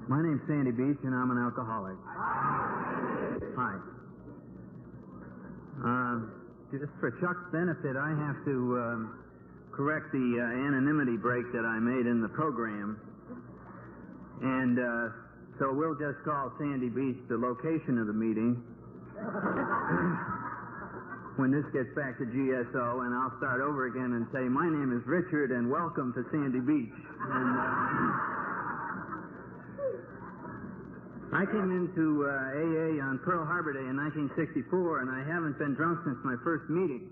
My name's Sandy Beach, and I'm an alcoholic. Hi. Just for Chuck's benefit, I have to correct the anonymity break that I made in the program. And so we'll just call Sandy Beach the location of the meeting when this gets back to GSO, and I'll start over again and say, my name is Richard, and welcome to Sandy Beach. And I came into AA on Pearl Harbor Day in 1964, and I haven't been drunk since my first meeting.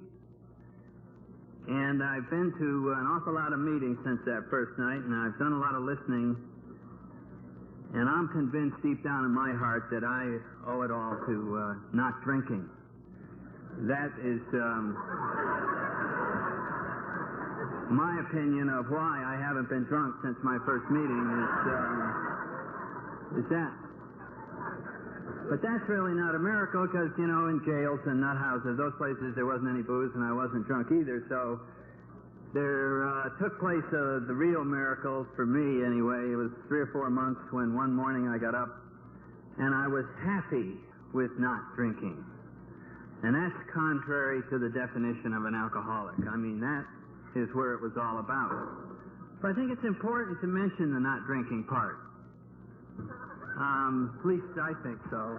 And I've been to an awful lot of meetings since that first night, and I've done a lot of listening. And I'm convinced deep down in my heart that I owe it all to not drinking. That is my opinion of why I haven't been drunk since my first meeting is that. But that's really not a miracle because, you know, in jails and nut houses, those places there wasn't any booze and I wasn't drunk either. So there took place the real miracle for me anyway. It was 3 or 4 months when one morning I got up and I was happy with not drinking. And that's contrary to the definition of an alcoholic. I mean, that is where it was all about. But I think it's important to mention the not drinking part. At least I think so.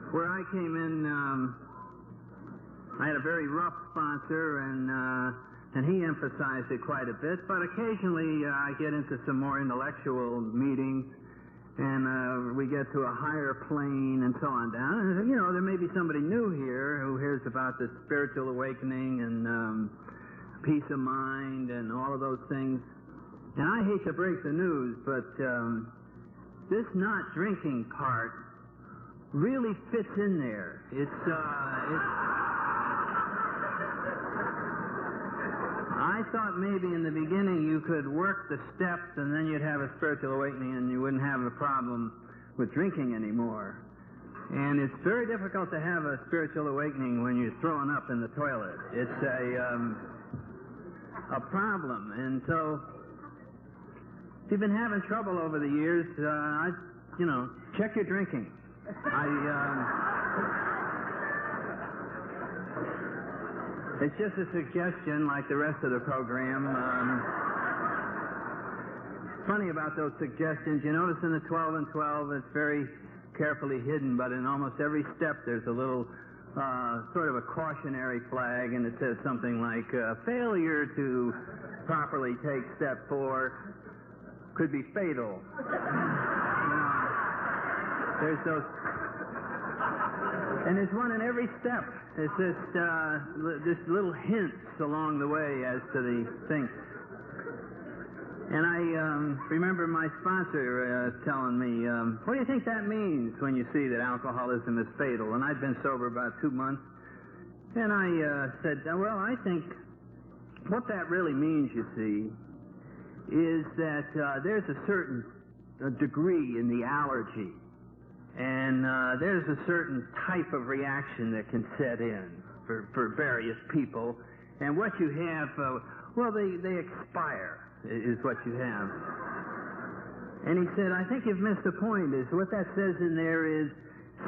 Where I came in, I had a very rough sponsor, and he emphasized it quite a bit. But occasionally I get into some more intellectual meetings, and we get to a higher plane and so on down. And, you know, there may be somebody new here who hears about the spiritual awakening and peace of mind and all of those things. And I hate to break the news, but this not drinking part really fits in there. I thought maybe in the beginning you could work the steps and then you'd have a spiritual awakening and you wouldn't have a problem with drinking anymore. And it's very difficult to have a spiritual awakening when you're throwing up in the toilet. It's a problem. And so if you've been having trouble over the years, check your drinking. It's just a suggestion like the rest of the program. Funny about those suggestions, you notice in the 12 and 12 it's very carefully hidden, but in almost every step there's a little sort of a cautionary flag, and it says something like, failure to properly take step 4 could be fatal. There's those, and there's one in every step. It's just little hints along the way as to the thing. And I remember my sponsor telling me, what do you think that means when you see that alcoholism is fatal? And I'd been sober about 2 months. And I said, well, I think what that really means, you see, is that there's a certain degree in the allergy. And there's a certain type of reaction that can set in for various people. And what you have, they expire, is what you have. And he said, I think you've missed the point. Is what that says in there is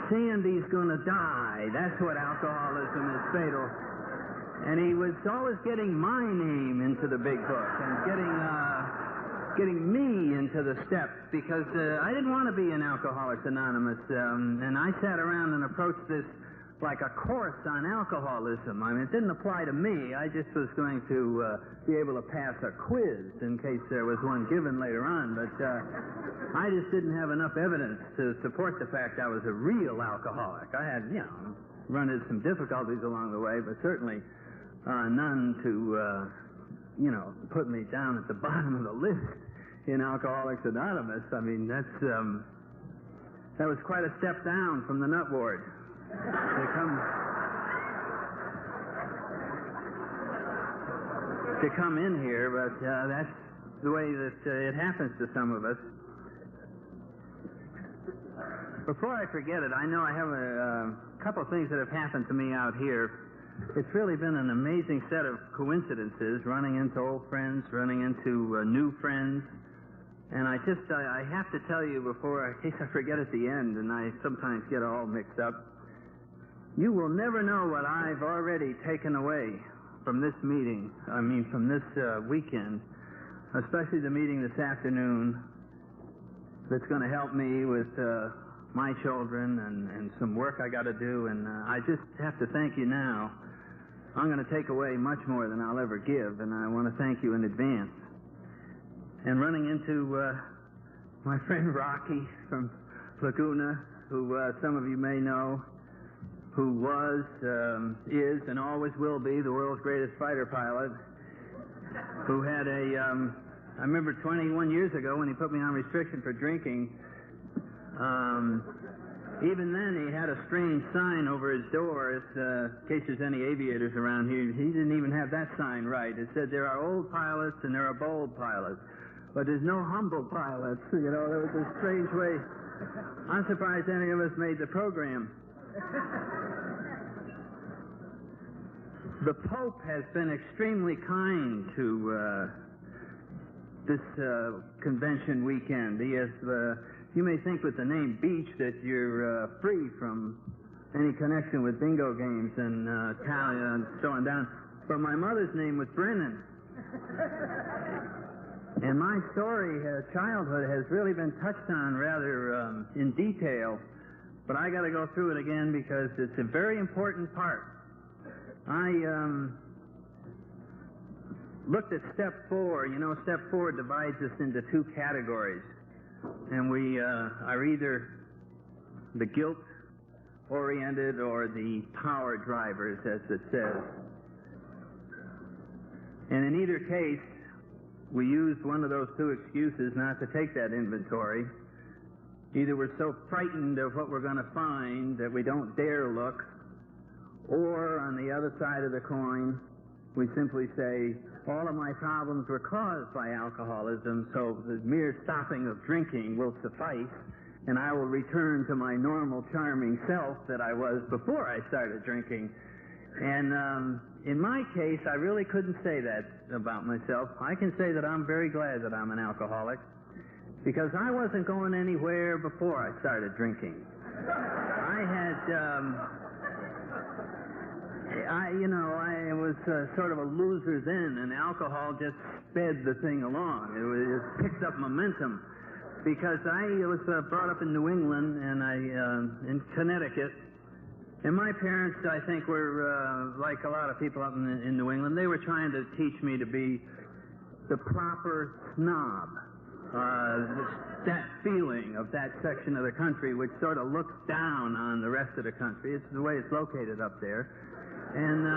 Sandy's going to die. That's what alcoholism is fatal. And he was always getting my name into the big book and getting me into the steps because I didn't want to be in Alcoholics Anonymous. And I sat around and approached this like a course on alcoholism. I mean, it didn't apply to me. I just was going to be able to pass a quiz in case there was one given later on. But I just didn't have enough evidence to support the fact I was a real alcoholic. I had, run into some difficulties along the way, but certainly none to, put me down at the bottom of the list in Alcoholics Anonymous. I mean, that was quite a step down from the nut ward. To come in here, but that's the way that it happens to some of us. Before I forget it, I know I have a couple of things that have happened to me out here. It's really been an amazing set of coincidences, running into old friends, running into new friends. And I have to tell you before, in case I forget at the end, and I sometimes get all mixed up, you will never know what I've already taken away from this meeting, from this weekend, especially the meeting this afternoon that's going to help me with my children and some work I got to do. And I just have to thank you now. I'm going to take away much more than I'll ever give, and I want to thank you in advance. And running into my friend Rocky from Laguna, who some of you may know, who was, is, and always will be the world's greatest fighter pilot, who had I remember 21 years ago when he put me on restriction for drinking, even then he had a strange sign over his door, in case there's any aviators around here. He didn't even have that sign right. It said there are old pilots and there are bold pilots, but there's no humble pilots. You know, there was a strange way. I'm surprised any of us made the program. The Pope has been extremely kind to this convention weekend. He has, you may think with the name Beach that you're free from any connection with bingo games and Talia and so on down. But my mother's name was Brennan. And my story, childhood, has really been touched on rather in detail. But I got to go through it again because it's a very important part. I looked at step 4. You know, step 4 divides us into 2 categories. And we are either the guilt-oriented or the power drivers, as it says. And in either case, we used one of those 2 excuses not to take that inventory. Either we're so frightened of what we're going to find that we don't dare look, or on the other side of the coin, we simply say, all of my problems were caused by alcoholism, so the mere stopping of drinking will suffice, and I will return to my normal, charming self that I was before I started drinking. And in my case, I really couldn't say that about myself. I can say that I'm very glad that I'm an alcoholic, because I wasn't going anywhere before I started drinking. I was sort of a loser then, and alcohol just sped the thing along. It picked up momentum, because I was brought up in New England and in Connecticut. And my parents, I think, were like a lot of people up in New England. They were trying to teach me to be the proper snob. That feeling of that section of the country which sort of looks down on the rest of the country. It's the way it's located up there. And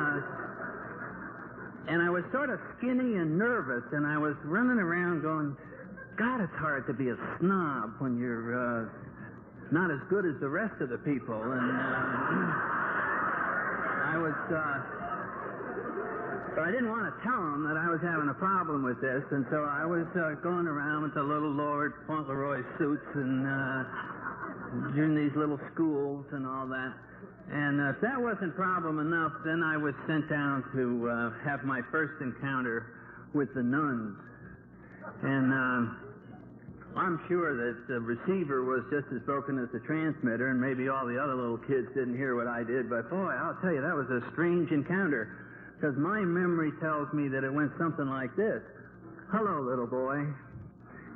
I was sort of skinny and nervous, and I was running around going, God, it's hard to be a snob when you're not as good as the rest of the people. And but I didn't want to tell them that I was having a problem with this, and so I was going around with the little Lord Fauntleroy suits and doing these little schools and all that. And if that wasn't problem enough, then I was sent down to have my first encounter with the nuns. And I'm sure that the receiver was just as broken as the transmitter, and maybe all the other little kids didn't hear what I did, but boy, I'll tell you, that was a strange encounter, because my memory tells me that it went something like this. Hello, little boy.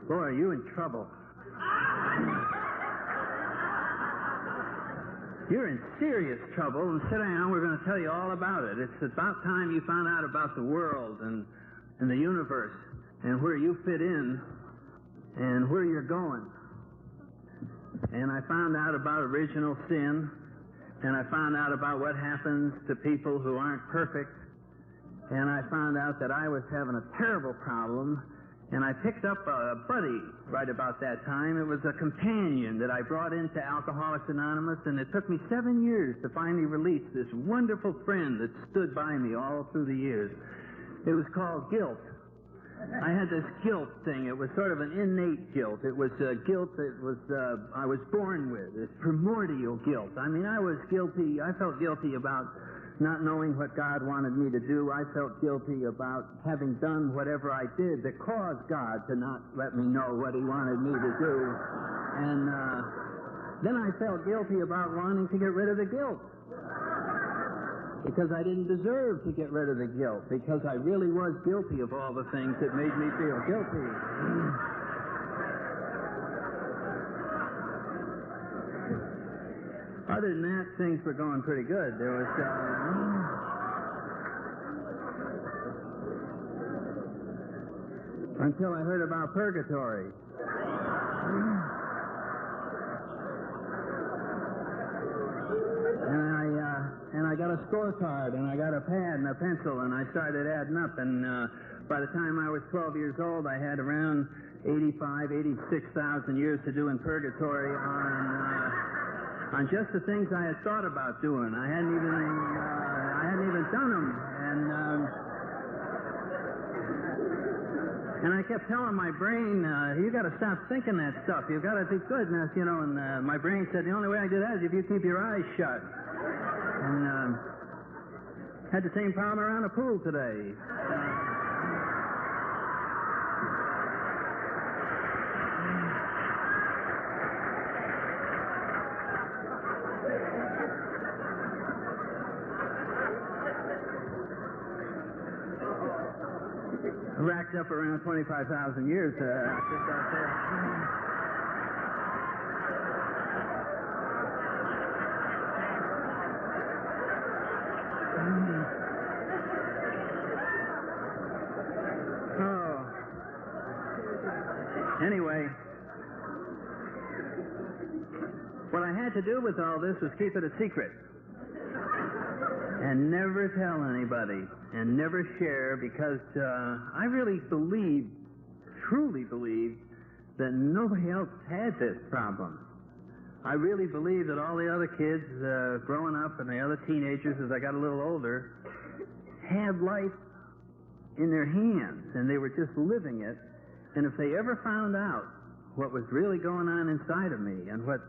Boy, are you in trouble. You're in serious trouble, and sit down, we're going to tell you all about it. It's about time you found out about the world and the universe and where you fit in and where you're going. And I found out about original sin, and I found out about what happens to people who aren't perfect, and I found out that I was having a terrible problem, and I picked up a buddy right about that time. It was a companion that I brought into Alcoholics Anonymous, and it took me 7 years to finally release this wonderful friend that stood by me all through the years. It was called guilt. I had this guilt thing. It was sort of an innate guilt. It was guilt that was I was born with. It's primordial guilt. I mean, I was guilty. I felt guilty about not knowing what God wanted me to do. I felt guilty about having done whatever I did that caused God to not let me know what He wanted me to do. And then I felt guilty about wanting to get rid of the guilt, because I didn't deserve to get rid of the guilt, because I really was guilty of all the things that made me feel guilty. Other than that, things were going pretty good. There was until I heard about purgatory. And I got a scorecard, and I got a pad and a pencil, and I started adding up. And by the time I was 12 years old, I had around 86,000 years to do in purgatory on just the things I had thought about doing. I hadn't even done them. And I kept telling my brain, you got to stop thinking that stuff. You've got to be good. And my brain said, the only way I do that is if you keep your eyes shut. And had the same problem around the pool today. Racked up around 25,000 years since I said. Anyway, what I had to do with all this was keep it a secret and never tell anybody and never share, because I really truly believed that nobody else had this problem. I really believed that all the other kids growing up and the other teenagers as I got a little older had life in their hands, and they were just living it. And if they ever found out what was really going on inside of me and what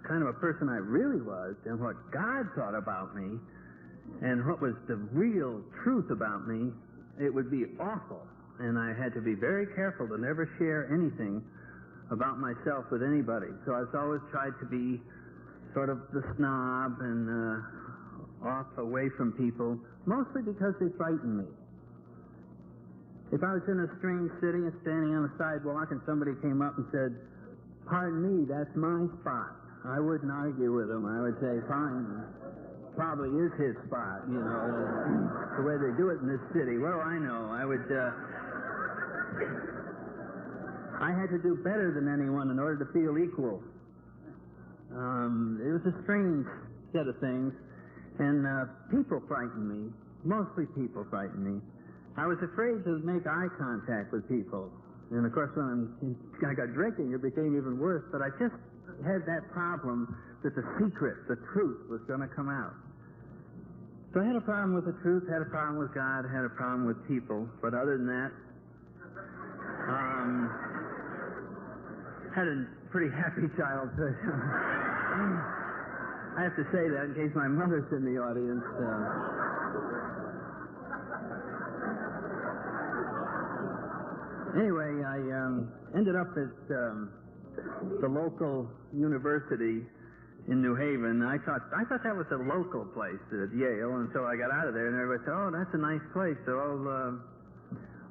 kind of a person I really was and what God thought about me and what was the real truth about me, it would be awful. And I had to be very careful to never share anything about myself with anybody. So I've always tried to be sort of the snob and off away from people, mostly because they frighten me. If I was in a strange city and standing on the sidewalk and somebody came up and said, "Pardon me, that's my spot," I wouldn't argue with them. I would say, "Fine, probably is his spot, you know, the way they do it in this city. What do I know?" I had to do better than anyone in order to feel equal. It was a strange set of things, and people frightened me. Mostly people frightened me. I was afraid to make eye contact with people. And, of course, when I got drinking, it became even worse. But I just had that problem that the secret, the truth, was going to come out. So I had a problem with the truth, had a problem with God, had a problem with people. But other than that, had a pretty happy childhood. I have to say that in case my mother's in the audience. Anyway, I ended up at the local university in New Haven. I thought that was a local place at Yale, and so I got out of there, and everybody said, "Oh, that's a nice place." So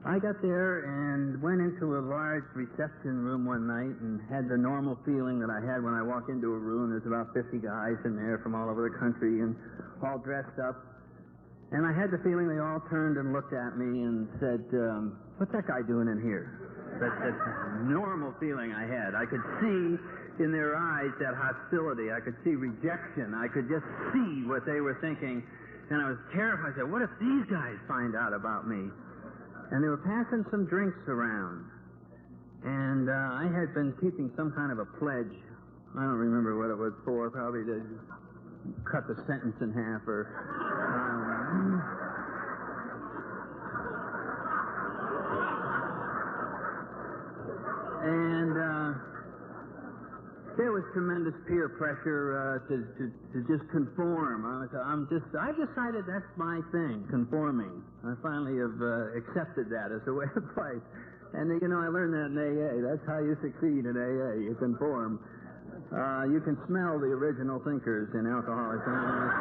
I got there and went into a large reception room one night and had the normal feeling that I had when I walk into a room. There's about 50 guys in there from all over the country and all dressed up. And I had the feeling they all turned and looked at me and said, "What's that guy doing in here?" That normal feeling I had. I could see in their eyes that hostility. I could see rejection. I could just see what they were thinking. And I was terrified. I said, "What if these guys find out about me?" And they were passing some drinks around. And I had been keeping some kind of a pledge. I don't remember what it was for, probably to cut the sentence in half or... there was tremendous peer pressure to just conform. I decided that's my thing, conforming. I finally have accepted that as a way of life. And, I learned that in AA. That's how you succeed in AA. You conform. You can smell the original thinkers in Alcoholics Anonymous.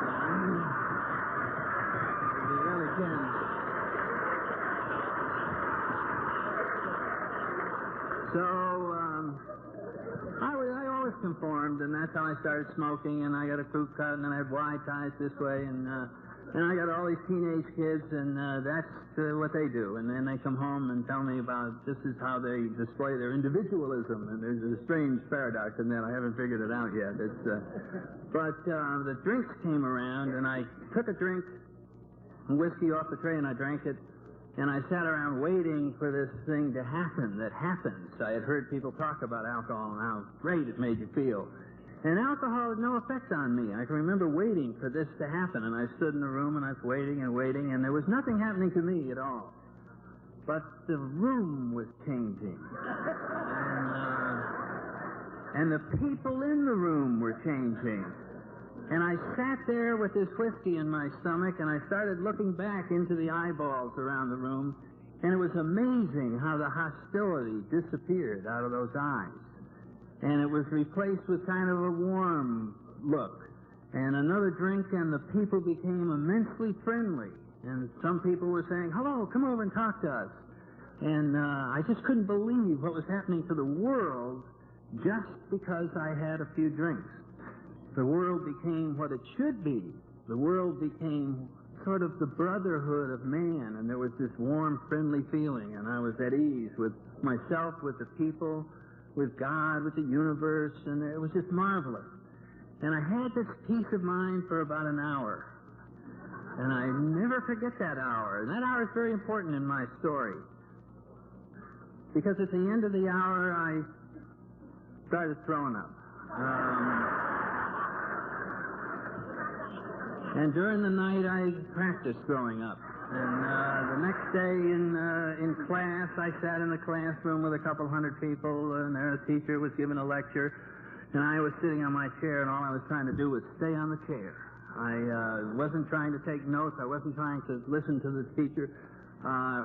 You really can. So, I always conformed, and that's how I started smoking, and I got a crew cut, and then I had wide ties this way, and I got all these teenage kids, and that's what they do. And then they come home and tell me about this is how they display their individualism, and there's a strange paradox in that. I haven't figured it out yet. But the drinks came around, and I took a drink, whiskey off the tray, and I drank it. And I sat around waiting for this thing to happen that happens. I had heard people talk about alcohol and how great it made you feel. And alcohol had no effect on me. I can remember waiting for this to happen. And I stood in the room and I was waiting, and there was nothing happening to me at all. But the room was changing. And the people in the room were changing. And I sat there with this whiskey in my stomach, and I started looking back into the eyeballs around the room, and it was amazing how the hostility disappeared out of those eyes. And it was replaced with kind of a warm look. And another drink, and the people became immensely friendly. And some people were saying, "Hello, come over and talk to us." And I just couldn't believe what was happening to the world just because I had a few drinks. The world became what it should be. The world became sort of the brotherhood of man, and there was this warm, friendly feeling, and I was at ease with myself, with the people, with God, with the universe, and it was just marvelous. And I had this peace of mind for about an hour, and I never forget that hour. And that hour is very important in my story, because at the end of the hour, I started throwing up. And during the night, I practiced throwing up. And the next day in class, I sat in the classroom with a couple hundred people, and their teacher was giving a lecture, and I was sitting on my chair, and all I was trying to do was stay on the chair. I wasn't trying to take notes. I wasn't trying to listen to the teacher,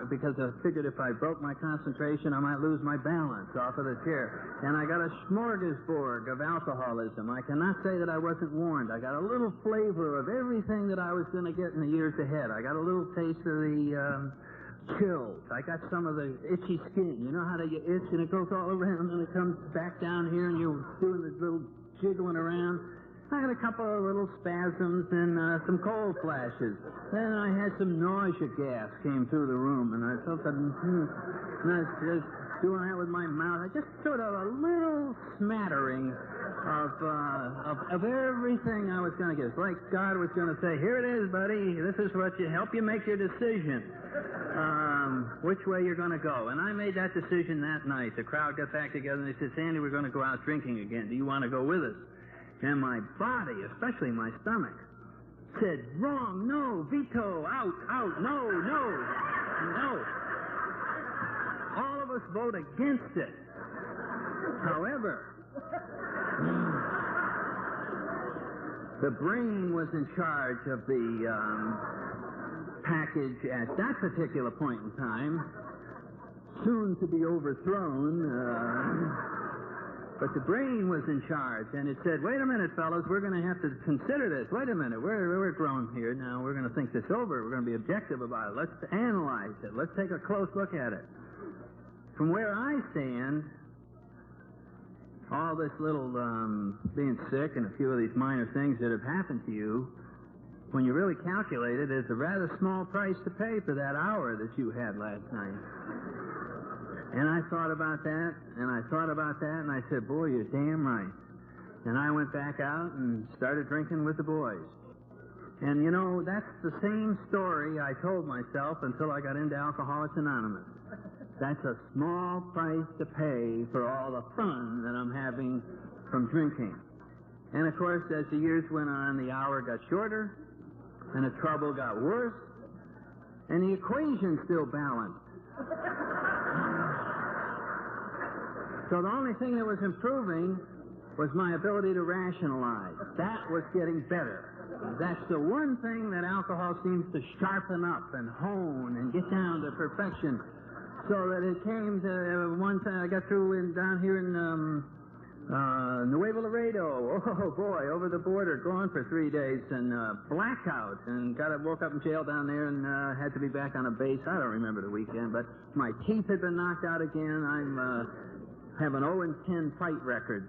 because I figured if I broke my concentration, I might lose my balance off of the chair. And I got a smorgasbord of alcoholism. I cannot say that I wasn't warned. I got a little flavor of everything that I was going to get in the years ahead. I got a little taste of the chills. I got some of the itchy skin. You know how you itch and it goes all around and it comes back down here and you're doing this little jiggling around. I had a couple of little spasms and some cold flashes. Then I had some nausea gas came through the room, and I felt that, and I was just doing that with my mouth. I just sort of a little smattering of everything I was going to get. It's like God was going to say, "Here it is, buddy. This is what you help you make your decision, which way you're going to go." And I made that decision that night. The crowd got back together and they said, "Sandy, we're going to go out drinking again. Do you want to go with us?" And my body, especially my stomach, said, "Wrong, no, veto, out, no, no, no." All of us vote against it. However, the brain was in charge of the package at that particular point in time, soon to be overthrown. But the brain was in charge, and it said, "Wait a minute, fellas, we're going to have to consider this. Wait a minute, we're grown here now. We're going to think this over. We're going to be objective about it. Let's analyze it. Let's take a close look at it." From where I stand, all this little being sick and a few of these minor things that have happened to you, when you really calculate it, it's a rather small price to pay for that hour that you had last night. And I thought about that, and I thought about that, and I said, "Boy, you're damn right." And I went back out and started drinking with the boys. And, that's the same story I told myself until I got into Alcoholics Anonymous. That's a small price to pay for all the fun that I'm having from drinking. And, of course, as the years went on, the hour got shorter, and the trouble got worse, and the equation still balanced. So the only thing that was improving was my ability to rationalize. That was getting better. That's the one thing that alcohol seems to sharpen up and hone and get down to perfection. So that it came to one time I got through down here in Nuevo Laredo. Oh boy, over the border, gone for 3 days and blackout, and woke up in jail down there and had to be back on a base. I don't remember the weekend, but my teeth had been knocked out again. I'm have an 0-10 fight record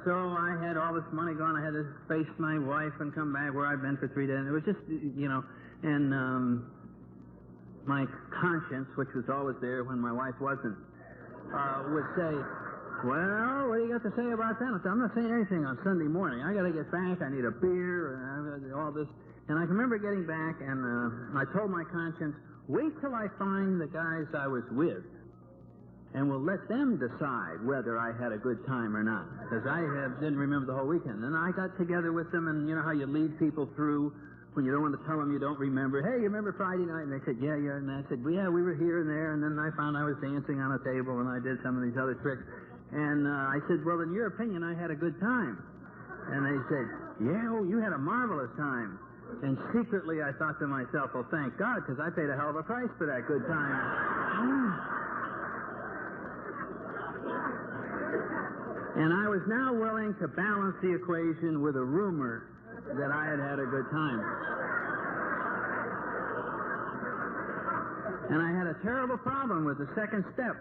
so I had all this money gone. I had to face my wife and come back where I'd been for 3 days. It was just, and my conscience, which was always there when my wife wasn't, would say, well, what do you got to say about that? I'm not saying anything on Sunday morning. I got to get back. I need a beer and all this. And I can remember getting back, and I told my conscience, wait till I find the guys I was with, and we'll let them decide whether I had a good time or not, because I didn't remember the whole weekend. And I got together with them, and you know how you lead people through when you don't want to tell them you don't remember. Hey, you remember Friday night? And they said, yeah. And I said, well, yeah, we were here and there. And then I found I was dancing on a table, and I did some of these other tricks. And I said, well, in your opinion, I had a good time. And they said, yeah, you had a marvelous time. And secretly I thought to myself, well, thank God, because I paid a hell of a price for that good time. And I was now willing to balance the equation with a rumor that I had had a good time. And I had a terrible problem with the second step.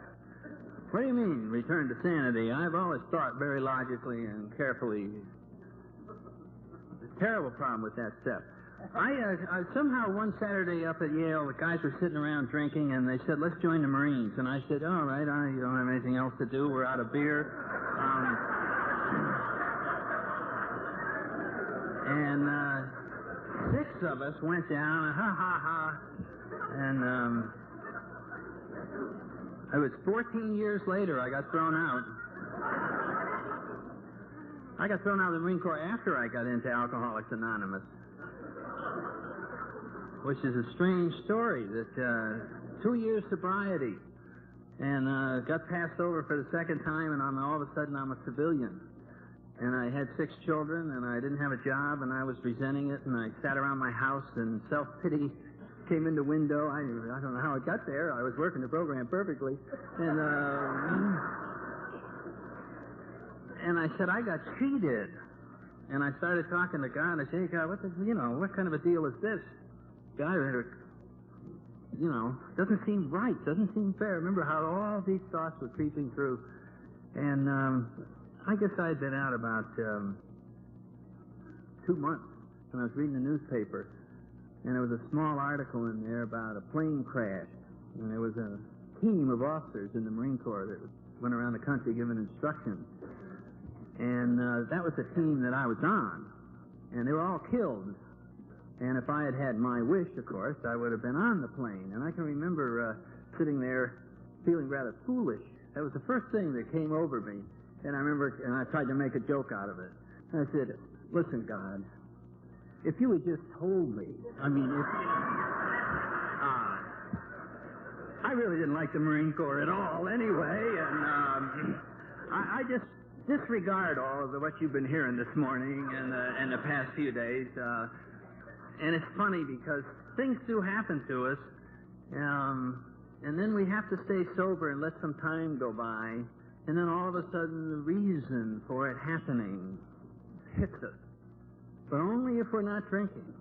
What do you mean, return to sanity? I've always thought very logically and carefully. A terrible problem with that step. I somehow one Saturday up at Yale, the guys were sitting around drinking, and they said, let's join the Marines. And I said, all right, I don't have anything else to do. We're out of beer. And 6 of us went down, and ha. And it was 14 years later I got thrown out. I got thrown out of the Marine Corps after I got into Alcoholics Anonymous, which is a strange story. That 2 years sobriety, and got passed over for the second time, and all of a sudden I'm a civilian. And I had 6 children, and I didn't have a job, and I was resenting it, and I sat around my house, and self-pity came in the window. I don't know how it got there. I was working the program perfectly. And I said, I got cheated. And I started talking to God. I said, hey, God, what kind of a deal is this? God, doesn't seem right, doesn't seem fair. Remember how all these thoughts were creeping through. And I guess I'd been out about 2 months, and I was reading the newspaper, and there was a small article in there about a plane crash, and there was a team of officers in the Marine Corps that went around the country giving instructions. And that was the team that I was on, and they were all killed. And if I had had my wish, of course, I would have been on the plane. And I can remember sitting there feeling rather foolish. That was the first thing that came over me. And I remember, and I tried to make a joke out of it. And I said, listen, God, if you had just told me, I really didn't like the Marine Corps at all anyway, and I just disregard all of what you've been hearing this morning and the past few days. And it's funny because things do happen to us, and then we have to stay sober and let some time go by, and then all of a sudden the reason for it happening hits us. But only if we're not drinking.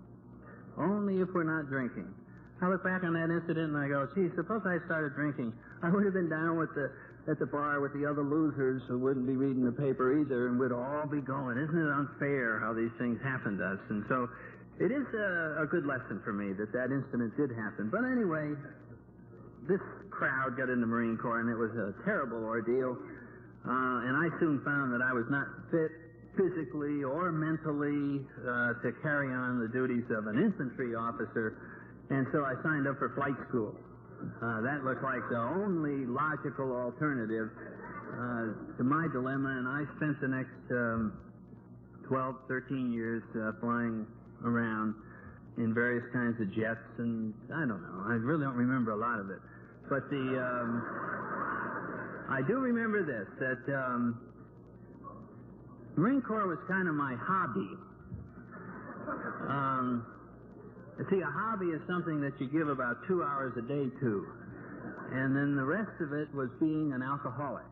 Only if we're not drinking. I look back on that incident and I go, gee, suppose I started drinking. I would have been down at the bar with the other losers who wouldn't be reading the paper either, and we'd all be going, isn't it unfair how these things happen to us? And so it is a good lesson for me that incident did happen. But anyway, this crowd got in the Marine Corps, and it was a terrible ordeal. And I soon found that I was not fit physically or mentally to carry on the duties of an infantry officer, and so I signed up for flight school. That looked like the only logical alternative to my dilemma, and I spent the next 12, 13 years flying around in various kinds of jets, and I don't know. I really don't remember a lot of it. But I do remember this, that Marine Corps was kind of my hobby. See, a hobby is something that you give about 2 hours a day to. And then the rest of it was being an alcoholic.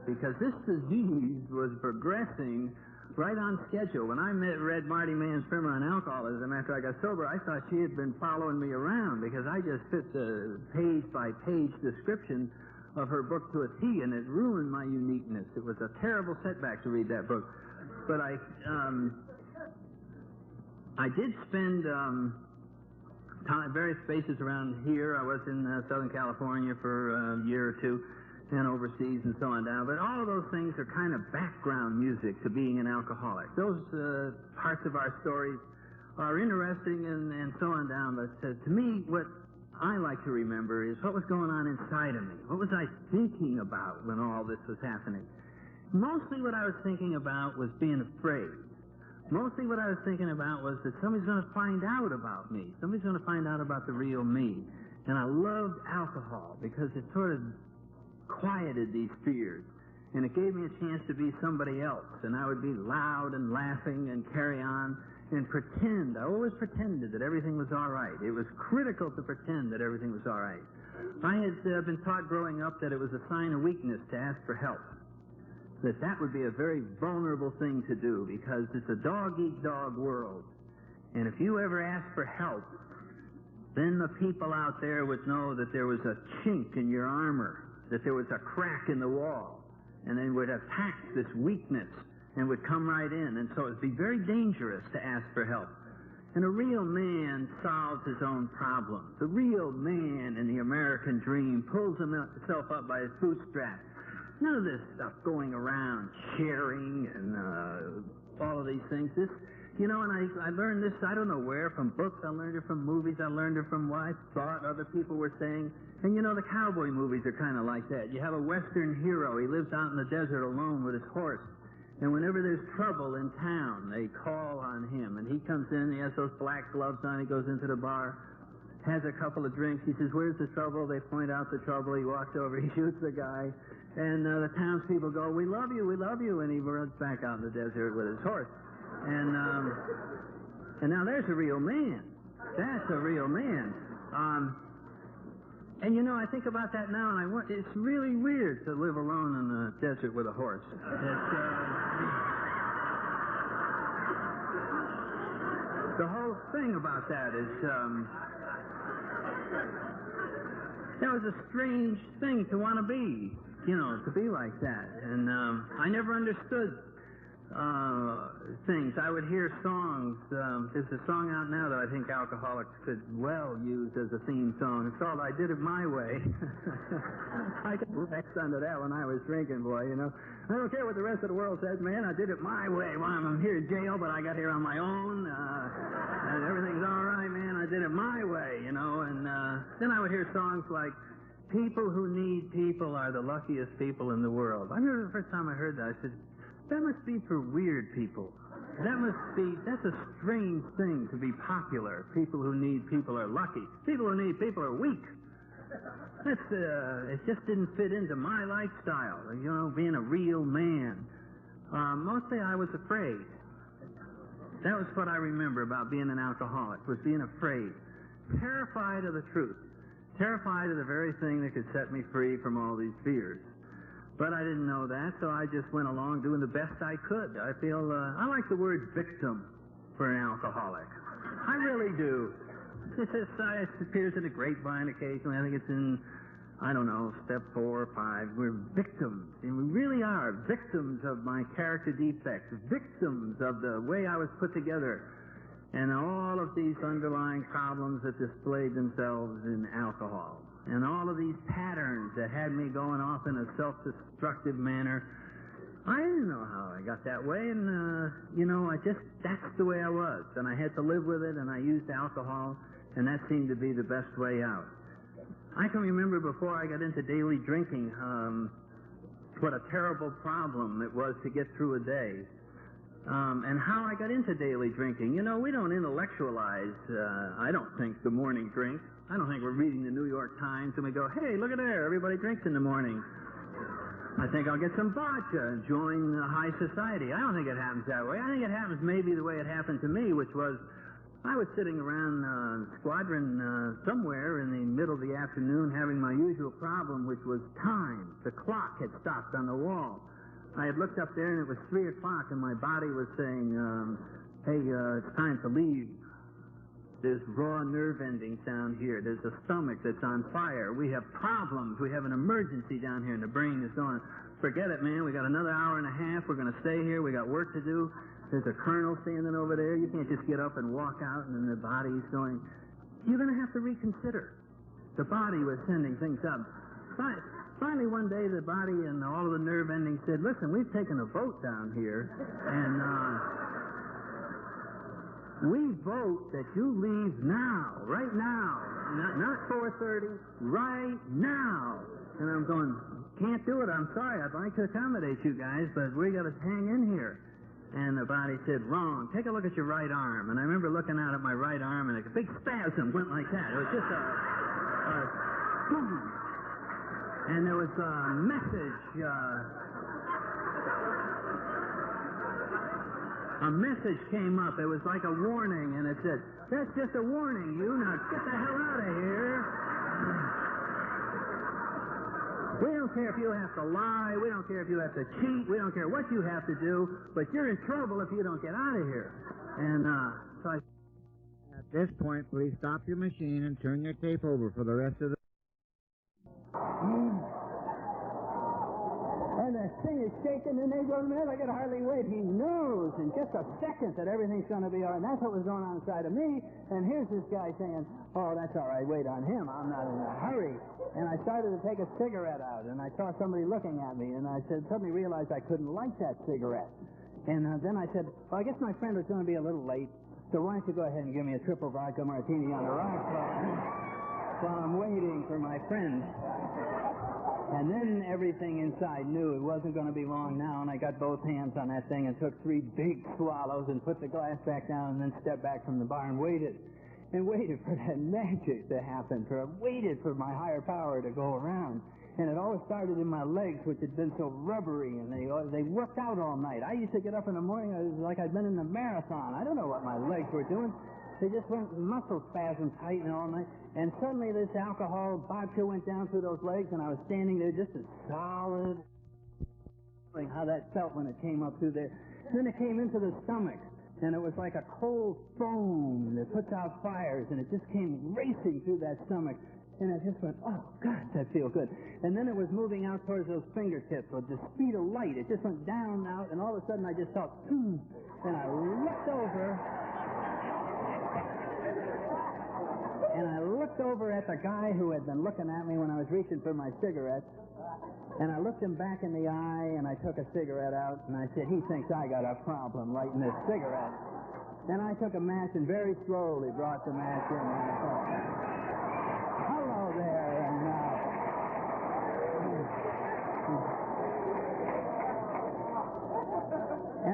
Because this disease was progressing right on schedule. When I read Marty Mann's Primer on Alcoholism after I got sober, I thought she had been following me around because I just fit the page-by-page description of her book to a T, and it ruined my uniqueness. It was a terrible setback to read that book. But I did spend time at various spaces around here. I was in Southern California for a year or two, and overseas and so on down. But all of those things are kind of background music to being an alcoholic. Those parts of our stories are interesting and so on down. But to me, what I like to remember is what was going on inside of me. What was I thinking about when all this was happening? Mostly what I was thinking about was being afraid. Mostly what I was thinking about was that somebody's going to find out about me. Somebody's going to find out about the real me. And I loved alcohol because it sort of quieted these fears, and it gave me a chance to be somebody else, and I would be loud and laughing and carry on and pretend. I always pretended that everything was all right. It was critical to pretend that everything was all right. I had been taught growing up that it was a sign of weakness to ask for help, that would be a very vulnerable thing to do because it's a dog-eat-dog world, and if you ever asked for help, then the people out there would know that there was a chink in your armor, that there was a crack in the wall, and they would attack this weakness and would come right in. And so it would be very dangerous to ask for help. And a real man solves his own problems. The real man in the American dream pulls himself up by his bootstraps. None of this stuff going around sharing and all of these things. And I learned this, I don't know where, from books, I learned it from movies, I learned it from what I thought other people were saying. And the cowboy movies are kind of like that. You have a Western hero, he lives out in the desert alone with his horse. And whenever there's trouble in town, they call on him. And he comes in, he has those black gloves on, he goes into the bar, has a couple of drinks, he says, "Where's the trouble?" They point out the trouble, he walks over, he shoots the guy. And the townspeople go, we love you, and he runs back out in the desert with his horse. And now there's a real man. That's a real man. And I think about that now, and it's really weird to live alone in the desert with a horse. The whole thing about that is, that was a strange thing to want to be, to be like that. And I never understood things. I would hear songs. There's a song out now that I think alcoholics could well use as a theme song. It's called "I Did It My Way." I got next under that when I was drinking, boy, I don't care what the rest of the world says, man, I did it my way. Well, I'm here in jail, but I got here on my own, and everything's all right, man, I did it my way, and then I would hear songs like, "People who need people are the luckiest people in the world." I remember the first time I heard that, I said, that must be for weird people. That's a strange thing to be popular. People who need people are lucky. People who need people are weak. It just didn't fit into my lifestyle, being a real man. Mostly I was afraid. That was what I remember about being an alcoholic, was being afraid. Terrified of the truth. Terrified of the very thing that could set me free from all these fears. But I didn't know that, so I just went along doing the best I could. I feel, I like the word victim for an alcoholic. I really do. It appears in the grapevine occasionally. I think it's in, step 4 or 5. We're victims, and we really are victims of my character defects, victims of the way I was put together, and all of these underlying problems that displayed themselves in alcohol. And all of these patterns that had me going off in a self-destructive manner. I didn't know how I got that way, and, that's the way I was. And I had to live with it, and I used alcohol, and that seemed to be the best way out. I can remember before I got into daily drinking, what a terrible problem it was to get through a day. and how I got into daily drinking. You know, we don't intellectualize, I don't think, the morning drink. I don't think we're reading the New York Times and we go, hey, look at there, everybody drinks in the morning. I think I'll get some vodka and join the high society. I don't think it happens that way. I think it happens maybe the way it happened to me, which was I was sitting around Squadron somewhere in the middle of the afternoon having my usual problem, which was time. The clock had stopped on the wall. I had looked up there and it was 3 o'clock and my body was saying, hey, it's time to leave. There's raw nerve endings down here. There's a stomach that's on fire. We have problems. We have an emergency down here, and the brain is going, forget it, man. We got another hour and a half. We're going to stay here. We got work to do. There's a colonel standing over there. You can't just get up and walk out, and then the body's going. You're going to have to reconsider. The body was sending things up. Finally, one day, the body and all of the nerve endings said, listen, we've taken a vote down here, and we vote that you leave now, right now, not 4:30, right now. And I'm going, can't do it, I'm sorry, I'd like to accommodate you guys, but we got to hang in here. And the body said, wrong, take a look at your right arm. And I remember looking out at my right arm, and a big spasm went like that. It was just boom. And there was a message, a message came up. It was like a warning, and it said, that's just a warning, you. Now get the hell out of here. We don't care if you have to lie. We don't care if you have to cheat. We don't care what you have to do, but you're in trouble if you don't get out of here. And so I... At this point, please stop your machine and turn your tape over for the rest of the... And the thing is shaking, and they go, man, I can hardly wait. He knows in just a second that everything's going to be all right. And that's what was going on inside of me. And here's this guy saying, oh, that's all right, wait on him. I'm not in a hurry. And I started to take a cigarette out, and I saw somebody looking at me, and I suddenly realized I couldn't light that cigarette. And then I said, well, I guess my friend was going to be a little late, so why don't you go ahead and give me a triple vodka martini on the rocks while I'm waiting for my friend. And then everything inside knew it wasn't going to be long now, and I got both hands on that thing and took 3 big swallows and put the glass back down and then stepped back from the bar and waited. And waited for that magic to happen, waited for my higher power to go around. And it always started in my legs, which had been so rubbery, and they worked out all night. I used to get up in the morning, it was like I'd been in a marathon. I don't know what my legs were doing. They just went muscle spasms tightening all night. And suddenly this alcohol vodka went down through those legs, and I was standing there just as solid. How that felt when it came up through there. Then it came into the stomach. And it was like a cold foam that puts out fires, and it just came racing through that stomach. And I just went, oh, God, that feels good. And then it was moving out towards those fingertips with the speed of light. It just went down and out, and all of a sudden I just felt, and I looked over, at the guy who had been looking at me when I was reaching for my cigarette. And I looked him back in the eye, and I took a cigarette out, and I said, he thinks I got a problem lighting this cigarette. Then I took a match and very slowly brought the match in, and I thought, hello there, and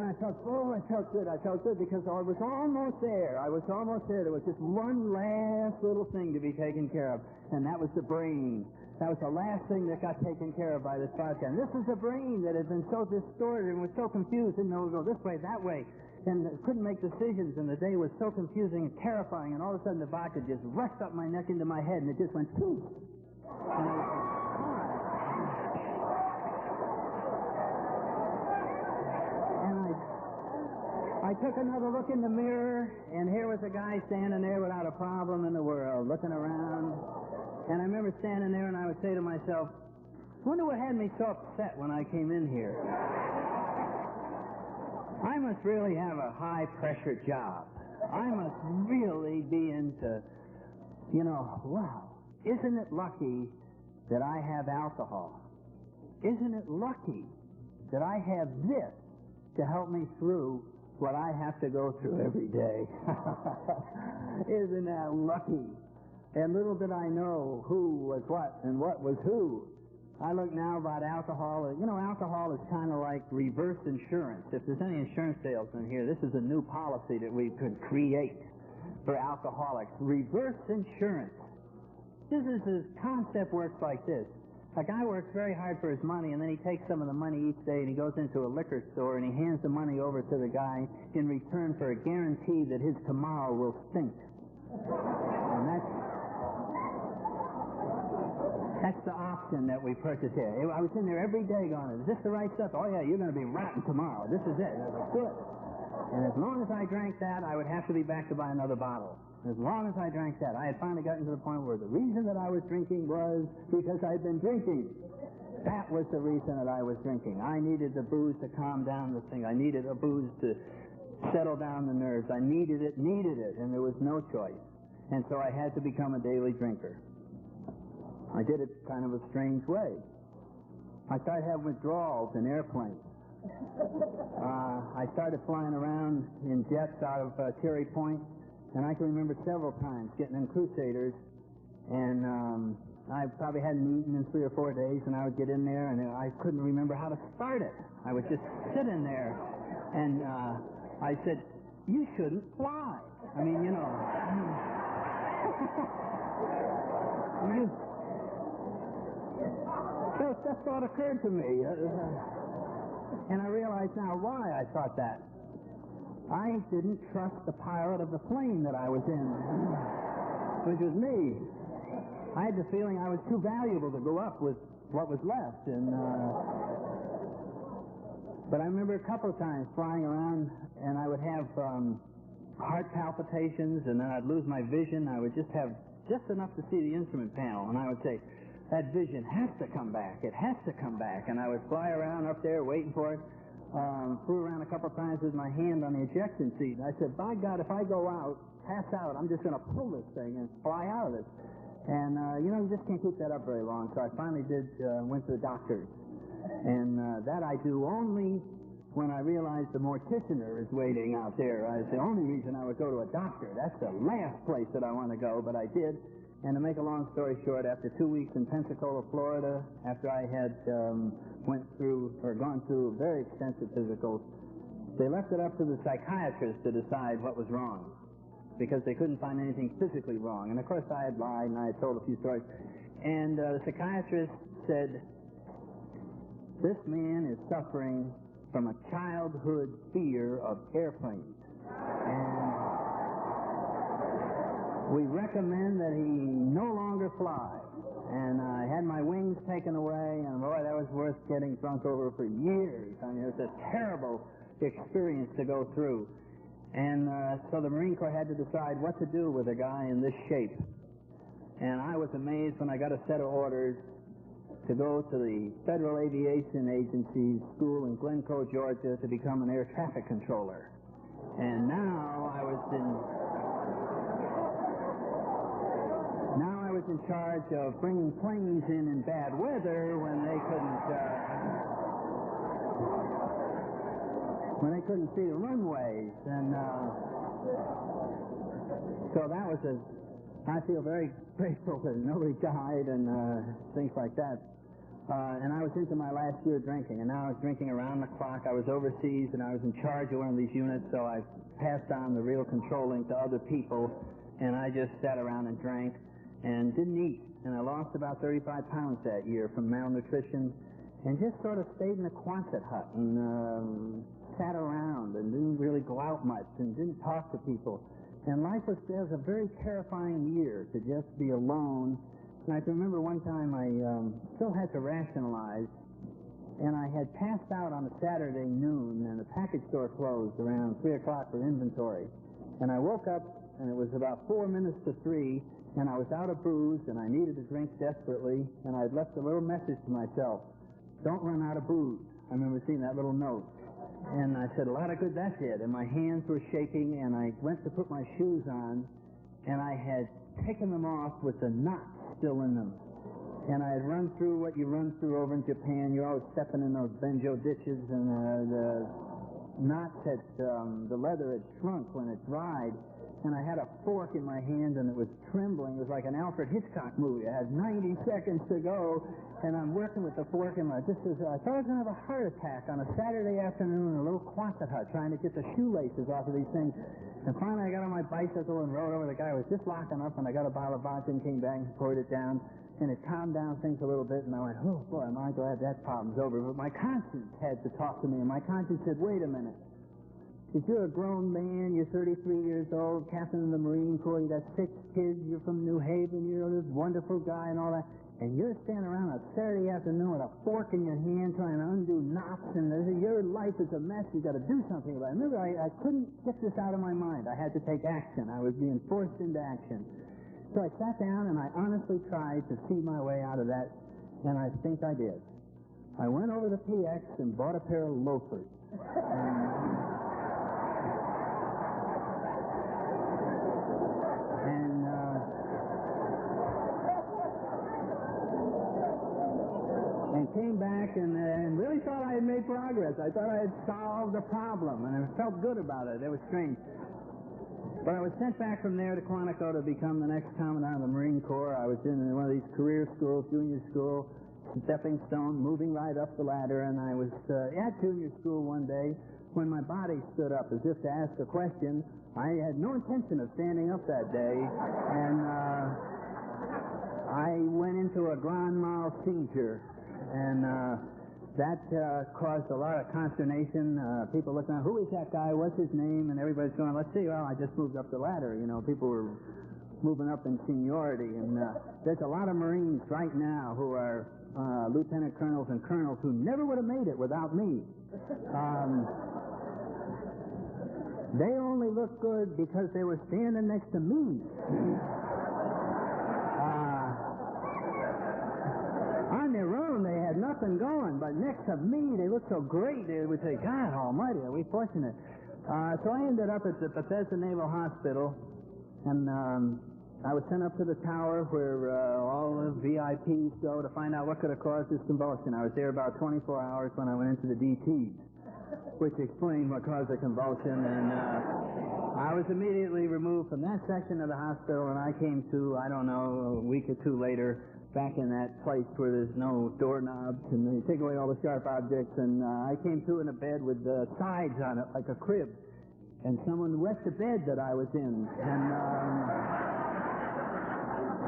I felt, I felt good. I felt good because I was almost there. There was just one last little thing to be taken care of, and that was the brain. That was the last thing that got taken care of by this vodka. And this is the brain that had been so distorted and was so confused, didn't know to go this way, that way, and couldn't make decisions, and the day was so confusing and terrifying, and all of a sudden the vodka just rushed up my neck into my head, and it just went, poof. And I took another look in the mirror, and here was a guy standing there without a problem in the world, looking around. And I remember standing there, and I would say to myself, I wonder what had me so upset when I came in here. I must really have a high-pressure job. I must really be into, wow, isn't it lucky that I have alcohol? Isn't it lucky that I have this to help me through what I have to go through every day? Isn't that lucky? And little did I know who was what and what was who. I look now about alcohol. You know, alcohol is kind of like reverse insurance. If there's any insurance salesmen here, this is a new policy that we could create for alcoholics. Reverse insurance. This concept works like this. A guy works very hard for his money, and then he takes some of the money each day and he goes into a liquor store and he hands the money over to the guy in return for a guarantee that his tomorrow will stink. And that's the option that we purchase here. I was in there every day going, is this the right stuff? Oh yeah, you're going to be rotten tomorrow. This is it. I was like, good. And as long as I drank that, I would have to be back to buy another bottle. As long as I drank that, I had finally gotten to the point where the reason that I was drinking was because I'd been drinking. That was the reason that I was drinking. I needed the booze to calm down the thing. I needed a booze to settle down the nerves. I needed it, and there was no choice. And so I had to become a daily drinker. I did it kind of a strange way. I started having withdrawals in airplanes. I started flying around in jets out of Cherry Point. And I can remember several times getting in Crusaders, and I probably hadn't eaten in 3 or 4 days, and I would get in there, and I couldn't remember how to start it. I would just sit in there, and I said, you shouldn't fly. I mean, you know. That thought occurred to me. And I realize now why I thought that. I didn't trust the pilot of the plane that I was in, which was me. I had the feeling I was too valuable to go up with what was left. But I remember a couple of times flying around, and I would have heart palpitations, and then I'd lose my vision. I would just have just enough to see the instrument panel, and I would say, that vision has to come back. It has to come back. And I would fly around up there waiting for it. Flew around a couple of times with my hand on the ejection seat. And I said, by God, if I go out, pass out, I'm just going to pull this thing and fly out of it. And, you just can't keep that up very long. So I finally went to the doctors. And that I do only when I realize the morticianer is waiting out there. It's the only reason I would go to a doctor. That's the last place that I want to go, but I did. And to make a long story short, after 2 weeks in Pensacola, Florida, after I had gone through very extensive physicals, they left it up to the psychiatrist to decide what was wrong, because they couldn't find anything physically wrong. And of course I had lied and I had told a few stories. And the psychiatrist said, this man is suffering from a childhood fear of airplanes. And we recommend that he no longer fly. And I had my wings taken away, and boy, that was worth getting drunk over for years. I mean, it was a terrible experience to go through. And so the Marine Corps had to decide what to do with a guy in this shape. And I was amazed when I got a set of orders to go to the Federal Aviation Agency's school in Glencoe, Georgia, to become an air traffic controller. And now I was in charge of bringing planes in bad weather when they couldn't see the runways. And so that was I feel very grateful that nobody died and things like that. And I was into my last year drinking, and now I was drinking around the clock. I was overseas, and I was in charge of one of these units, so I passed on the real controlling to other people, and I just sat around and drank and didn't eat. And I lost about 35 pounds that year from malnutrition, and just sort of stayed in a Quonset hut and sat around and didn't really go out much and didn't talk to people. And life was a very terrifying year to just be alone. And I can remember one time I still had to rationalize, and I had passed out on a Saturday noon, and the package store closed around 3 o'clock for inventory. And I woke up, and it was about 4 minutes to 3, and I was out of booze, and I needed a drink desperately, and I had left a little message to myself, don't run out of booze. I remember seeing that little note. And I said, a lot of good that did. And my hands were shaking, and I went to put my shoes on, and I had taken them off with the knots still in them. And I had run through what you run through over in Japan. You're always stepping in those benjo ditches, and the knots had, the leather had shrunk when it dried. and I had a fork in my hand, and it was trembling. It was like an Alfred Hitchcock movie. I had 90 seconds to go, and I'm working with the fork in my... I thought I was going to have a heart attack on a Saturday afternoon in a little Quonset hut trying to get the shoelaces off of these things. And finally I got on my bicycle and rode over. The guy was just locking up, and I got a bottle of vodka and came back and poured it down, and it calmed down things a little bit, and I went, oh, boy, am I glad that problem's over. But my conscience had to talk to me, and my conscience said, wait a minute. If you're a grown man, you're 33 years old, captain of the Marine Corps, you got 6 kids, you're from New Haven, you're this wonderful guy and all that, and you're standing around a Saturday afternoon with a fork in your hand trying to undo knots, and your life is a mess, you got to do something about it. Remember, I couldn't get this out of my mind. I had to take action. I was being forced into action. So I sat down and I honestly tried to see my way out of that, and I think I did. I went over to PX and bought a pair of loafers. And came back and really thought I had made progress. I thought I had solved the problem, and I felt good about it. It was strange. But I was sent back from there to Quantico to become the next commandant of the Marine Corps. I was in one of these career schools, junior school, stepping stone, moving right up the ladder, and I was at junior school one day when my body stood up as if to ask a question. I had no intention of standing up that day, and I went into a grand mal seizure. And that caused a lot of consternation. People looking at, who is that guy? What's his name? And everybody's going, let's see. Well, I just moved up the ladder. You know, people were moving up in seniority. And there's a lot of Marines right now who are lieutenant colonels and colonels who never would have made it without me. They only look good because they were standing next to me. On their own, they had nothing going, but next to me, they looked so great, they would say, God almighty, are we fortunate? So I ended up at the Bethesda Naval Hospital, and I was sent up to the tower where all the VIPs go to find out what could have caused this convulsion. I was there about 24 hours when I went into the DT, which explained what caused the convulsion, and I was immediately removed from that section of the hospital, and I came to, I don't know, a week or two later, back in that place where there's no doorknobs and they take away all the sharp objects, and I came to in a bed with sides on it like a crib, and someone wet the bed that I was in, and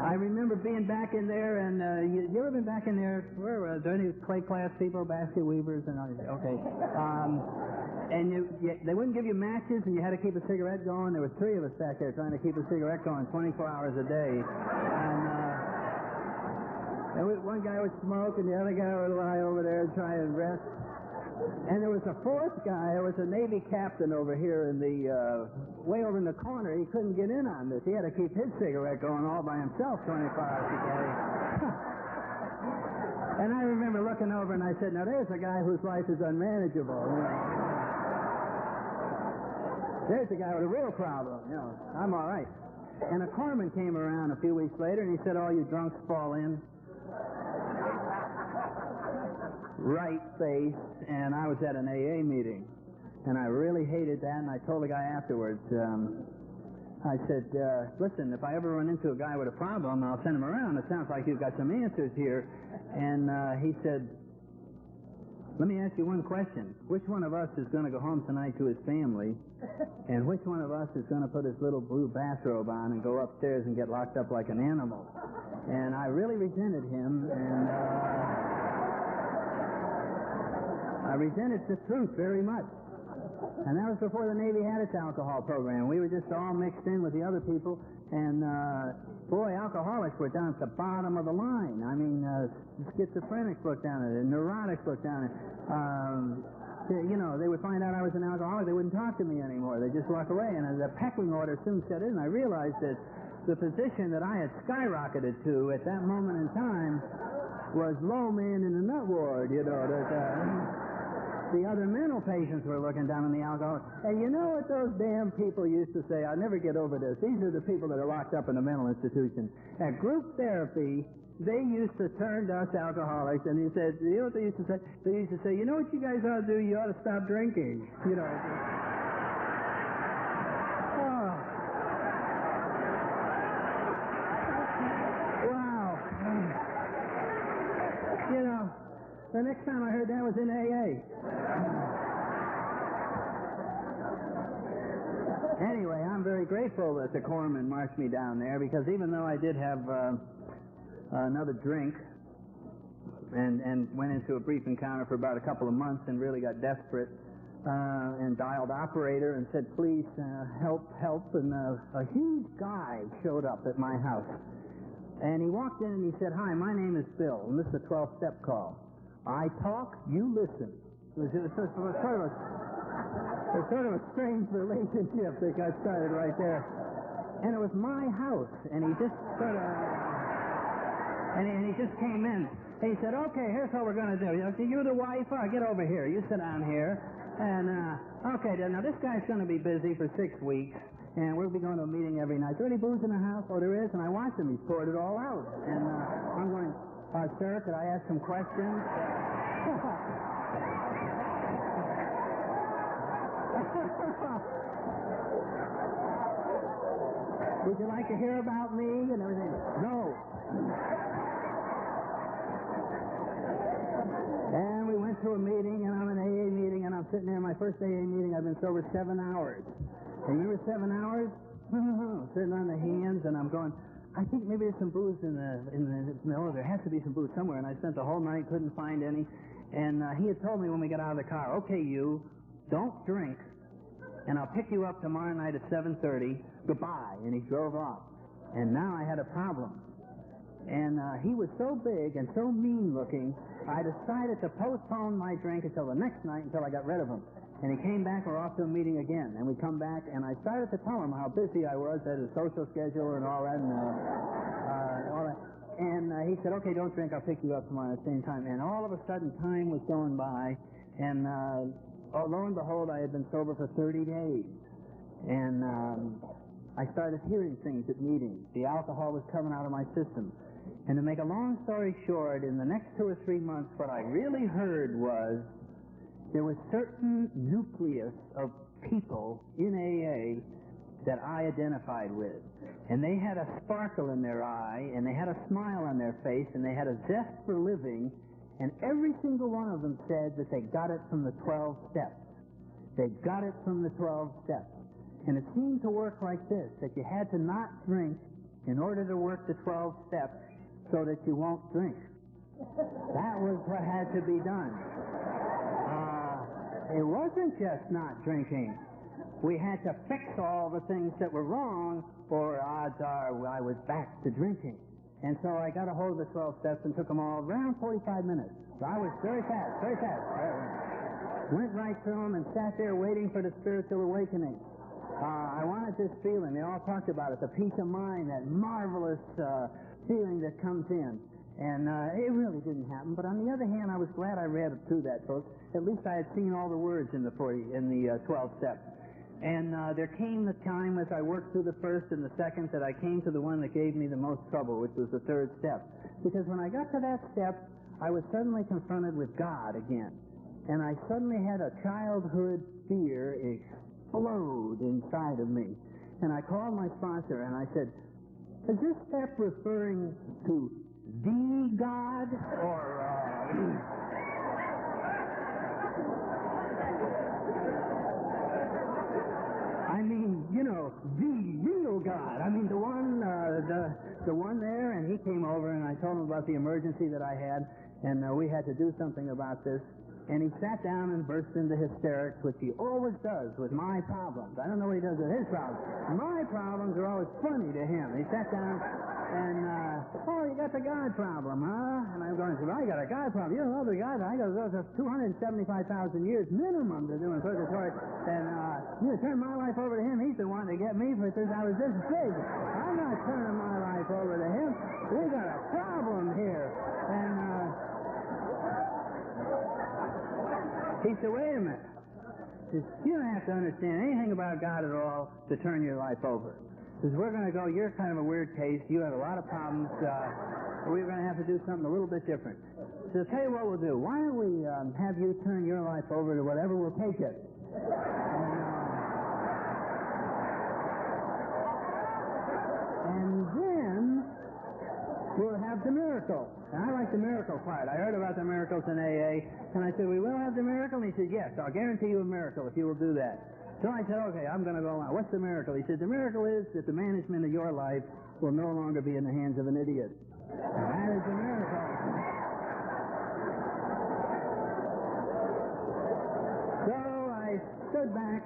I remember being back in there, and you ever been back in there? Where were there any clay class people, basket weavers, and all that? Okay. And they wouldn't give you matches, and you had to keep a cigarette going. There were 3 of us back there trying to keep a cigarette going 24 hours a day, and one guy would smoke, and the other guy would lie over there and try and rest. And there was a 4th guy. There was a Navy captain over here in the way over in the corner. He couldn't get in on this. He had to keep his cigarette going all by himself 24 hours a day. And I remember looking over, and I said, now there's a guy whose life is unmanageable. You know. There's a guy with a real problem. You know, I'm all right. And a corpsman came around a few weeks later, and he said, all you drunks fall in. Right face, and I was at an AA meeting, and I really hated that, and I told the guy afterwards, I said, listen, if I ever run into a guy with a problem, I'll send him around. It sounds like you've got some answers here. And he said, let me ask you one question. Which one of us is going to go home tonight to his family, and which one of us is going to put his little blue bathrobe on and go upstairs and get locked up like an animal? And I really resented him, and I resented the truth very much. And that was before the Navy had its alcohol program. We were just all mixed in with the other people, and boy, alcoholics were down at the bottom of the line. I mean, schizophrenics looked down at it, neurotics looked down at it. You know, they would find out I was an alcoholic, they wouldn't talk to me anymore. They'd just walk away, and the pecking order soon set in. I realized that the position that I had skyrocketed to at that moment in time was low man in the nut ward, you know, that the other mental patients were looking down on the alcohol. And you know what those damn people used to say? I'll never get over this. These are the people that are locked up in a mental institution. At group therapy, they used to turn to us alcoholics, and he said, you know what they used to say? They used to say, you know what you guys ought to do? You ought to stop drinking. You know. Oh. next time I heard that was in AA. Anyway, I'm very grateful that the corpsman marched me down there, because even though I did have another drink and went into a brief encounter for about a couple of months and really got desperate and dialed operator and said, please help, and a huge guy showed up at my house. And he walked in and he said, hi, my name is Bill, and this is a 12-step call. I talk, you listen. It was sort of a strange relationship that got started right there. And it was my house, and he just sort of, and he just came in. And he said, okay, here's what we're going to do. You're the wife? All right, get over here. You sit down here. And, okay, now this guy's going to be busy for 6 weeks, and we'll be going to a meeting every night. Is there any booze in the house? Oh, there is. And I watched him. He poured it all out. And I'm going, sir, could I ask some questions? Would you like to hear about me and everything? No. And we went to a meeting, and I'm in an AA meeting, and I'm sitting there. My first AA meeting, I've been sober 7 hours. Remember 7 hours? Sitting on the hands, and I'm going, I think maybe there's some booze in the middle. There has to be some booze somewhere. And I spent the whole night, couldn't find any. And he had told me when we got out of the car, okay, you don't drink, and I'll pick you up tomorrow night at 7:30. Goodbye. And he drove off. And now I had a problem. And he was so big and so mean-looking, I decided to postpone my drink until the next night until I got rid of him. And he came back, we're off to a meeting again. And we come back, and I started to tell him how busy I was, had a social schedule and all that, and all that. And he said, okay, don't drink, I'll pick you up tomorrow at the same time. And all of a sudden, time was going by, and lo and behold, I had been sober for 30 days. And I started hearing things at meetings. The alcohol was coming out of my system. And to make a long story short, in the next 2 or 3 months, what I really heard was there was certain nucleus of people in AA that I identified with. And they had a sparkle in their eye, and they had a smile on their face, and they had a zest for living, and every single one of them said that they got it from the 12 steps. They got it from the 12 steps. And it seemed to work like this, that you had to not drink in order to work the 12 steps so that you won't drink. That was what had to be done. It wasn't just not drinking. We had to fix all the things that were wrong, or odds are I was back to drinking. And so I got a hold of the 12 steps and took them all around 45 minutes. So I was very fast, very fast. Went right through them and sat there waiting for the spiritual awakening. I wanted this feeling. They all talked about it, the peace of mind, that marvelous feeling that comes in. And it really didn't happen. But on the other hand, I was glad I read through that, folks. At least I had seen all the words in the 12 steps. And there came the time as I worked through the first and the second that I came to the one that gave me the most trouble, which was the third step. Because when I got to that step, I was suddenly confronted with God again. And I suddenly had a childhood fear explode inside of me. And I called my sponsor and I said, is this step referring to the God or I mean, you know, the real God. I mean, the one there. And he came over and I told him about the emergency that I had, and we had to do something about this. And he sat down and burst into hysterics, which he always does with my problems. I don't know what he does with his problems. My problems are always funny to him. He sat down and, oh, you got the God problem, huh? And I'm going, well, I got a God problem. You don't know the God. I got those 275,000 years minimum to doing purgatory. And you turn my life over to him. He's the one to get me for this. I was this big. I'm not turning my life over to him. We got a problem here. And he said, wait a minute. He says, you don't have to understand anything about God at all to turn your life over. He says, we're going to go, you're kind of a weird case. You have a lot of problems. We're going to have to do something a little bit different. So tell you what we'll do. Why don't we have you turn your life over to whatever will take it? And then we'll have the miracle. And I like the miracle part. I heard about the miracles in AA, and I said, we will have the miracle? And he said, yes, I'll guarantee you a miracle if you will do that. So I said, okay, I'm going to go along. What's the miracle? He said, the miracle is that the management of your life will no longer be in the hands of an idiot. That is the miracle. So I stood back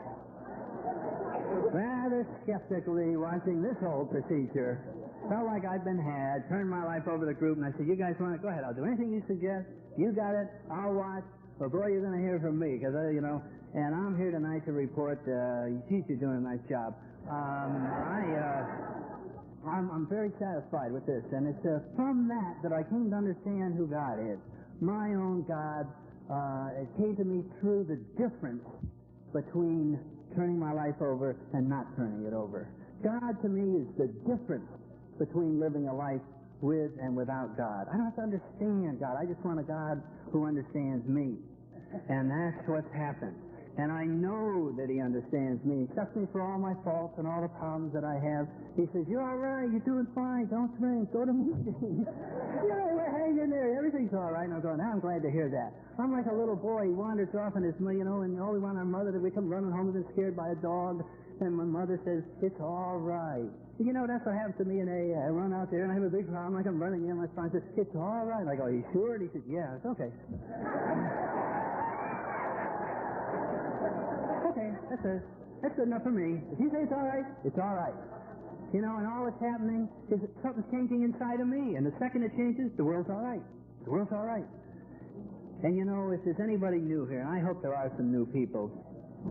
rather skeptically watching this whole procedure. Felt like I'd been had, turned my life over to the group, and I said, you guys want it? Go ahead, I'll do anything you suggest. You got it, I'll watch. But boy, you're going to hear from me, because, and I'm here tonight to report, geez, you're doing a nice job. I'm very satisfied with this, and it's from that I came to understand who God is. My own God, it came to me through the difference between turning my life over and not turning it over. God to me is the difference between living a life with and without God. I don't have to understand God. I just want a God who understands me. And that's what's happened. And I know that he understands me. He accepts me for all my faults and all the problems that I have. He says, you're all right. You're doing fine. Don't drink. Go to meetings. We're hanging there. Everything's all right. And I'm going, now I'm glad to hear that. I'm like a little boy. He wanders off in his, and all we want our mother to, we come running home and been scared by a dog. And my mother says, it's all right. That's what happens to me in AA. I run out there and I have a big problem. Like I'm running in. My spine says, it's all right. I go, are you sure? And he says, yeah, it's okay. Okay, that's good enough for me. If you say it's all right, it's all right. And all that's happening is that something's changing inside of me. And the second it changes, the world's all right. The world's all right. And if there's anybody new here, and I hope there are some new people,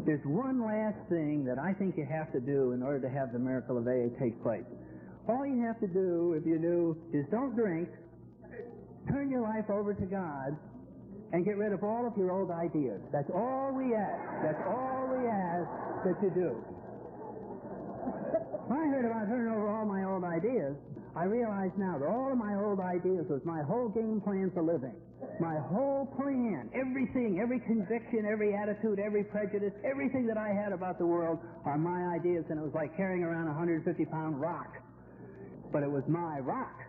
there's one last thing that I think you have to do in order to have the miracle of AA take place. All you have to do, if you're new, is don't drink, turn your life over to God, and get rid of all of your old ideas. That's all we ask. That's all we ask that you do. When I heard about turning over all my old ideas, I realize now that all of my old ideas was my whole game plan for living. My whole plan, everything, every conviction, every attitude, every prejudice, everything that I had about the world are my ideas, and it was like carrying around a 150-pound rock. But it was my rock.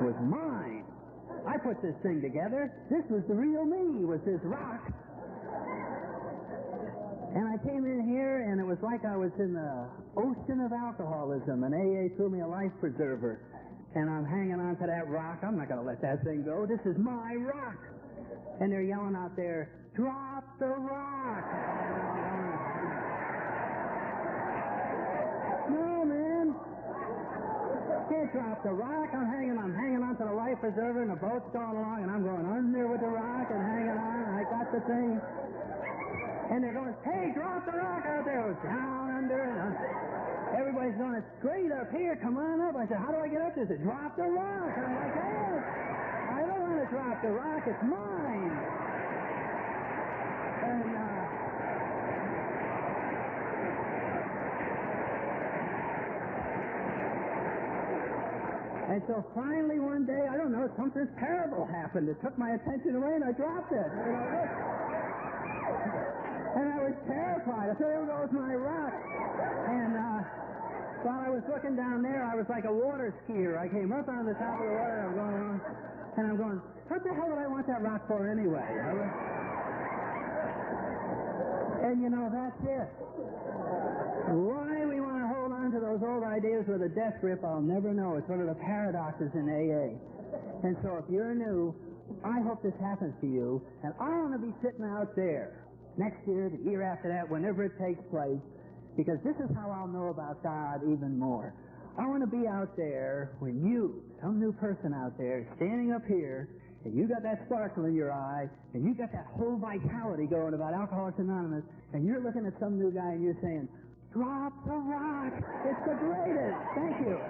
It was mine. I put this thing together. This was the real me, was this rock. And I came in here, and it was like I was in the ocean of alcoholism, and AA threw me a life preserver. And I'm hanging on to that rock. I'm not going to let that thing go. This is my rock. And they're yelling out there, drop the rock. No, man. Can't drop the rock. I'm hanging on to the life preserver, and the boat's going along, and I'm going under with the rock and hanging on. And I got the thing. And they're going, hey, drop the rock out there. It was down under and everybody's going, it's great up here. Come on up. I said, how do I get up there? They said, drop the rock. And I'm like, hey, I don't want to drop the rock. It's mine. And so finally one day, I don't know, something terrible happened. It took my attention away and I dropped it. And I was terrified. I said, there goes my rock. And while I was looking down there, I was like a water skier. I came up on the top of the water, and I'm going, what the hell did I want that rock for anyway? And that's it. Why we want to hold on to those old ideas with a death grip, I'll never know. It's one of the paradoxes in AA. And so if you're new, I hope this happens to you, and I want to be sitting out there next year, the year after that, whenever it takes place, because this is how I'll know about God even more. I want to be out there when you, some new person out there, standing up here, and you got that sparkle in your eye, and you got that whole vitality going about Alcoholics Anonymous, and you're looking at some new guy and you're saying, drop the rock. It's the greatest. Thank you.